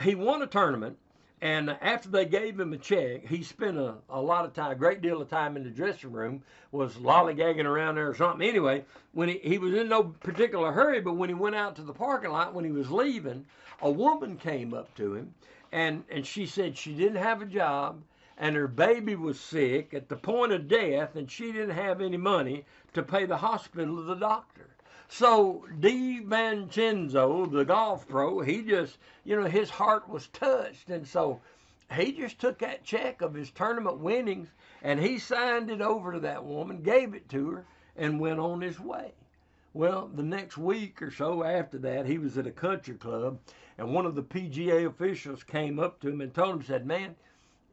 he won a tournament, and after they gave him a check, he spent a lot of time, a great deal of time in the dressing room, was lollygagging around there or something. Anyway, when he was in no particular hurry, but when he went out to the parking lot, when he was leaving, a woman came up to him, and she said she didn't have a job, and her baby was sick at the point of death, and she didn't have any money to pay the hospital or the doctor. So Di Vincenzo, the golf pro, he just, you know, his heart was touched. And so he just took that check of his tournament winnings and he signed it over to that woman, gave it to her, and went on his way. Well, the next week or so after that, he was at a country club, and one of the PGA officials came up to him and told him, said, man,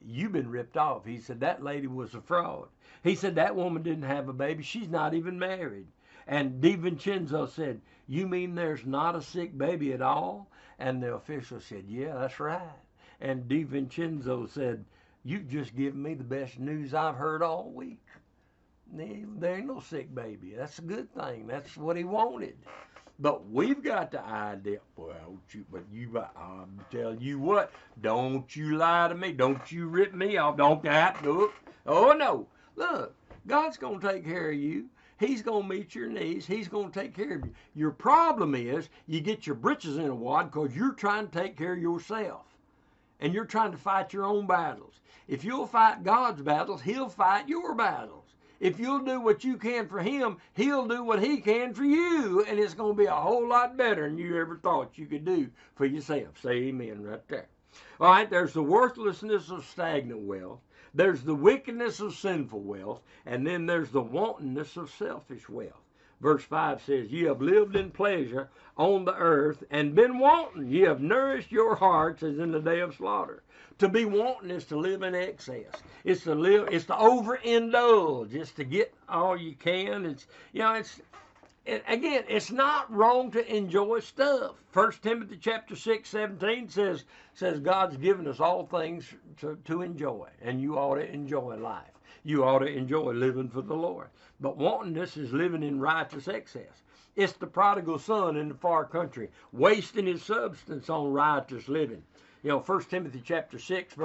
you've been ripped off. He said, that lady was a fraud. He said, that woman didn't have a baby. She's not even married. And Di Vincenzo said, you mean there's not a sick baby at all? And the official said, yeah, that's right. And Di Vincenzo said, you've just given me the best news I've heard all week. There ain't no sick baby. That's a good thing. That's what he wanted. But we've got the idea, well, I'm telling you what, don't you lie to me. Don't you rip me off. Don't that do it. Oh, no. Look, God's going to take care of you. He's going to meet your needs. He's going to take care of you. Your problem is you get your britches in a wad because you're trying to take care of yourself. And you're trying to fight your own battles. If you'll fight God's battles, he'll fight your battles. If you'll do what you can for him, he'll do what he can for you. And it's going to be a whole lot better than you ever thought you could do for yourself. Say amen right there. All right, there's the worthlessness of stagnant wealth. There's the wickedness of sinful wealth, and then there's the wantonness of selfish wealth. Verse 5 says, ye have lived in pleasure on the earth and been wanton. Ye have nourished your hearts as in the day of slaughter. To be wanton is to live in excess. It's to overindulge. It's to get all you can. It's not wrong to enjoy stuff. 1 Timothy chapter 6:17 says God's given us all things to enjoy, and you ought to enjoy life. you ought to enjoy living for the Lord. But wantonness is living in riotous excess. It's the prodigal son in the far country, wasting his substance on riotous living. You know, 1 Timothy chapter 6,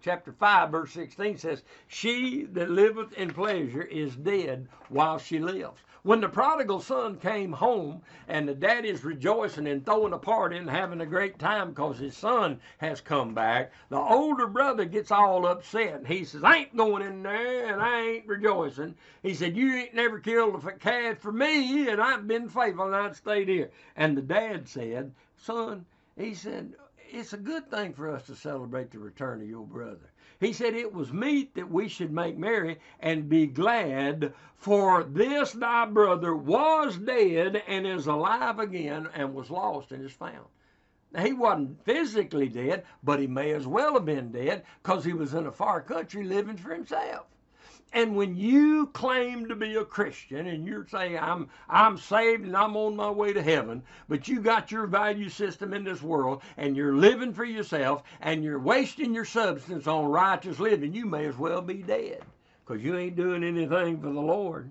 chapter 5, verse 16 says, she that liveth in pleasure is dead while she lives. When the prodigal son came home and the daddy's rejoicing and throwing a party and having a great time because his son has come back, the older brother gets all upset. And he says, I ain't going in there and I ain't rejoicing. He said, you ain't never killed a calf for me and I've been faithful and I've stayed here. And the dad said, son, he said, it's a good thing for us to celebrate the return of your brother. He said, it was meet that we should make merry and be glad, for this thy brother was dead and is alive again and was lost and is found. Now, he wasn't physically dead, but he may as well have been dead because he was in a far country living for himself. And when you claim to be a Christian and you're saying, I'm saved and I'm on my way to heaven, but you got your value system in this world and you're living for yourself and you're wasting your substance on righteous living, you may as well be dead because you ain't doing anything for the Lord.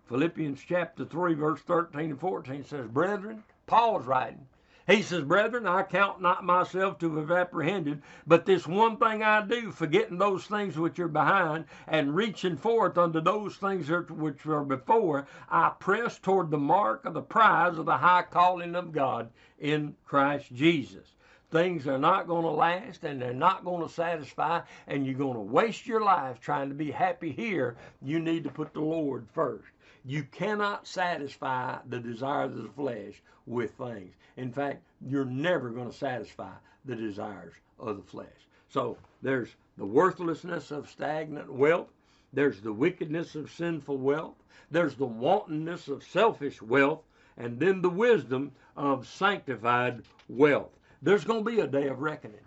Philippians chapter 3, verse 13 and 14 says, brethren, Paul's writing, he says, brethren, I count not myself to have apprehended, but this one thing I do, forgetting those things which are behind, and reaching forth unto those things which are before, I press toward the mark of the prize of the high calling of God in Christ Jesus. Things are not going to last, and they're not going to satisfy, and you're going to waste your life trying to be happy here. You need to put the Lord first. You cannot satisfy the desires of the flesh with things. In fact, you're never going to satisfy the desires of the flesh. So there's the worthlessness of stagnant wealth. There's the wickedness of sinful wealth. There's the wantonness of selfish wealth. And then the wisdom of sanctified wealth. There's going to be a day of reckoning.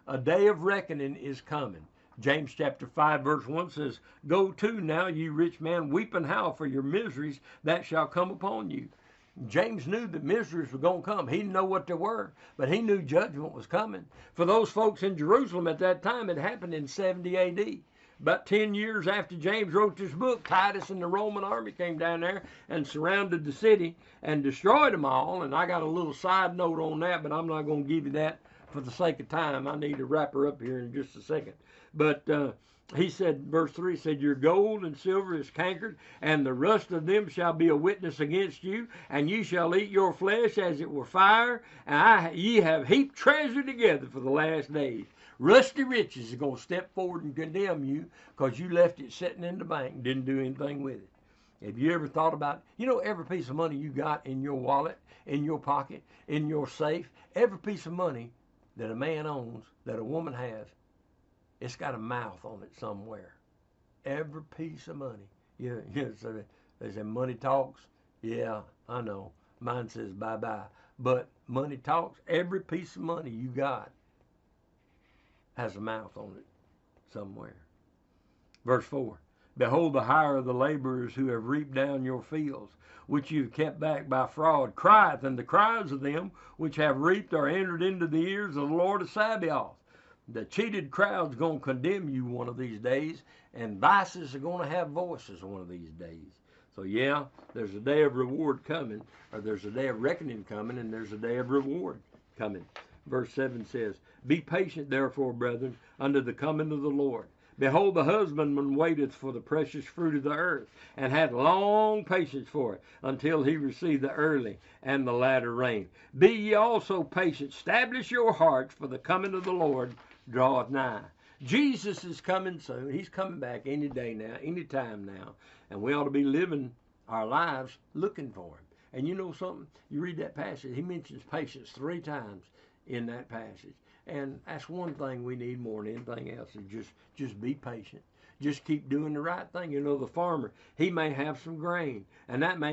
A day of reckoning is coming. James chapter 5 verse 1 says, go to now, ye rich man, weep and howl for your miseries that shall come upon you. James knew that miseries were going to come. He didn't know what they were, but he knew judgment was coming. For those folks in Jerusalem at that time, it happened in 70 A.D. About 10 years after James wrote this book, Titus and the Roman army came down there and surrounded the city and destroyed them all. And I got a little side note on that, but I'm not going to give you that for the sake of time. I need to wrap her up here in just a second. But he said, verse 3 said, your gold and silver is cankered, and the rust of them shall be a witness against you, and ye shall eat your flesh as it were fire, and ye have heaped treasure together for the last days. Rusty riches is going to step forward and condemn you because you left it sitting in the bank and didn't do anything with it. Have you ever thought about, every piece of money you got in your wallet, in your pocket, in your safe, every piece of money that a man owns, that a woman has, it's got a mouth on it somewhere. Every piece of money. So they say money talks. Yeah, I know. Mine says bye-bye. But money talks. Every piece of money you got has a mouth on it somewhere. Verse 4. Behold, the hire of the laborers who have reaped down your fields, which you have kept back by fraud, crieth, and the cries of them which have reaped are entered into the ears of the Lord of Sabaoth. The cheated crowd's going to condemn you one of these days, and vices are going to have voices one of these days. So yeah, there's a day of reward coming, or there's a day of reckoning coming, and there's a day of reward coming. Verse 7 says, be patient therefore, brethren, unto the coming of the Lord. Behold, the husbandman waiteth for the precious fruit of the earth, and hath long patience for it, until he receive the early and the latter rain. Be ye also patient, establish your hearts, for the coming of the Lord draweth nigh. Jesus is coming soon. He's coming back any day now, any time now. And we ought to be living our lives looking for him. And you know something? You read that passage, he mentions patience 3 times in that passage. And that's one thing we need more than anything else, is just be patient. Just keep doing the right thing. The farmer, he may have some grain, and that may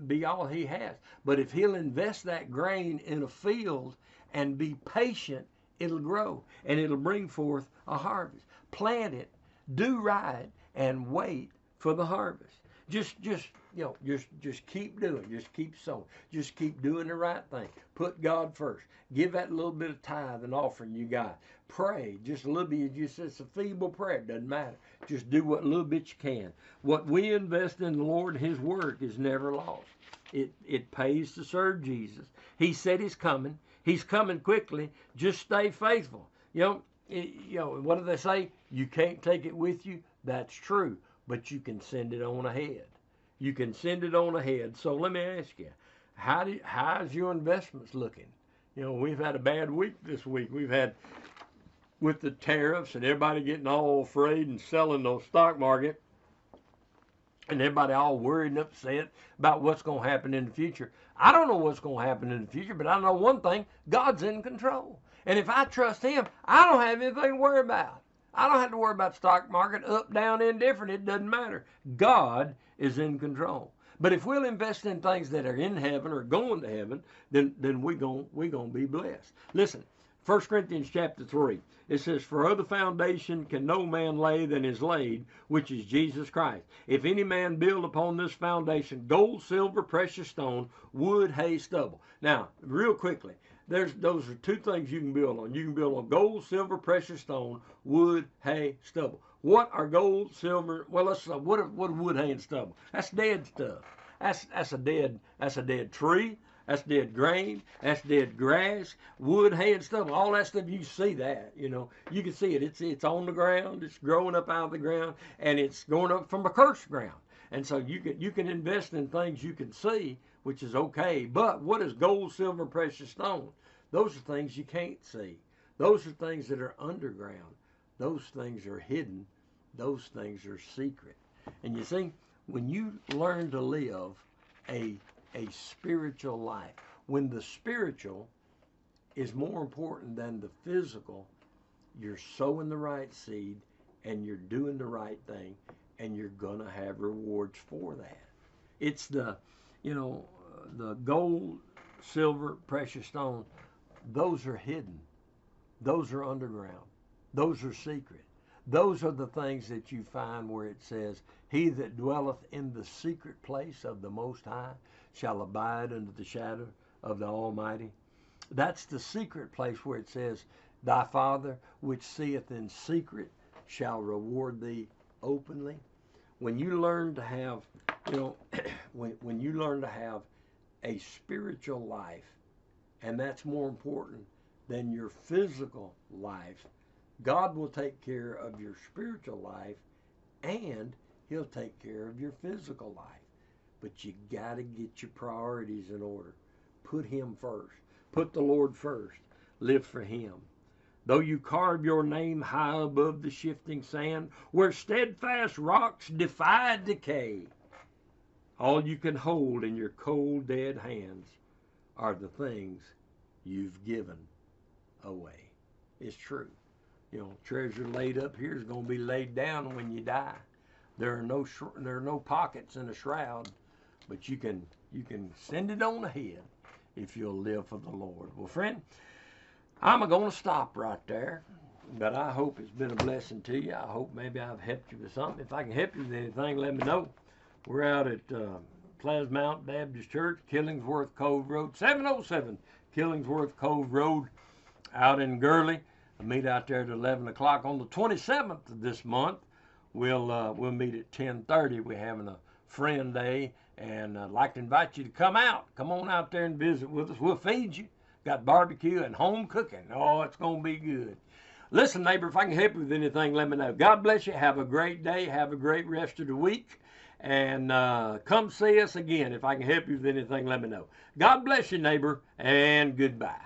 be all he has. But if he'll invest that grain in a field and be patient, it'll grow, and it'll bring forth a harvest. Plant it, do right, and wait for the harvest. Just just keep doing. Just keep sowing. Just keep doing the right thing. Put God first. Give that little bit of tithe and offering you got. Pray just a little bit. Just it's a feeble prayer. It doesn't matter. Just do what little bit you can. What we invest in the Lord, His work is never lost. It pays to serve Jesus. He said He's coming. He's coming quickly. Just stay faithful. What do they say? You can't take it with you. That's true. But you can send it on ahead. You can send it on ahead. So let me ask you, how's your investments looking? We've had a bad week this week. We've had, with the tariffs and everybody getting all afraid and selling those stock market, and everybody all worried and upset about what's going to happen in the future. I don't know what's going to happen in the future, but I know one thing: God's in control. And if I trust Him, I don't have anything to worry about. I don't have to worry about stock market, up, down, indifferent. It doesn't matter. God is in control. But if we'll invest in things that are in heaven or going to heaven, then we're gonna be blessed. Listen, 1 Corinthians chapter 3, it says, "For other foundation can no man lay than is laid, which is Jesus Christ. If any man build upon this foundation gold, silver, precious stone, wood, hay, stubble." Now, real quickly, those are two things you can build on. You can build on gold, silver, precious stone, wood, hay, stubble. What are gold, silver? Well, what are wood, hay, and stubble? That's dead stuff. That's a dead tree. That's dead grain. That's dead grass. Wood, hay, and stubble. All that stuff, you see that. You can see it. It's on the ground. It's growing up out of the ground, and it's going up from a cursed ground. And so you can invest in things you can see, which is okay. But what is gold, silver, precious stone? Those are things you can't see. Those are things that are underground. Those things are hidden. Those things are secret. And you see, when you learn to live a spiritual life, when the spiritual is more important than the physical, you're sowing the right seed and you're doing the right thing, and you're gonna have rewards for that. It's the gold, silver, precious stone. Those are hidden. Those are underground. Those are secret. Those are the things that you find where it says, "He that dwelleth in the secret place of the Most High shall abide under the shadow of the Almighty." That's the secret place where it says, "Thy Father which seeth in secret shall reward thee openly." When you learn to have, when you learn to have a spiritual life, and that's more important than your physical life, God will take care of your spiritual life, and He'll take care of your physical life. But you got to get your priorities in order. Put Him first. Put the Lord first. Live for Him. Though you carve your name high above the shifting sand, where steadfast rocks defy decay, all you can hold in your cold, dead hands are the things you've given away. It's true. Treasure laid up here is going to be laid down when you die. There are no pockets in a shroud, but you can send it on ahead if you'll live for the Lord. Well, friend, I'm going to stop right there, but I hope it's been a blessing to you. I hope maybe I've helped you with something. If I can help you with anything, let me know. We're out at Pleasant Mountain Baptist Church, Killingsworth Cove Road, 707 Killingsworth Cove Road, out in Gurley. I'll meet out there at 11 o'clock on the 27th of this month. We'll meet at 10:30. We're having a friend day, and I'd like to invite you to come out. Come on out there and visit with us. We'll feed you. Got barbecue and home cooking. Oh, it's going to be good. Listen, neighbor, if I can help you with anything, let me know. God bless you. Have a great day. Have a great rest of the week. And come see us again. If I can help you with anything, let me know. God bless you, neighbor, and goodbye.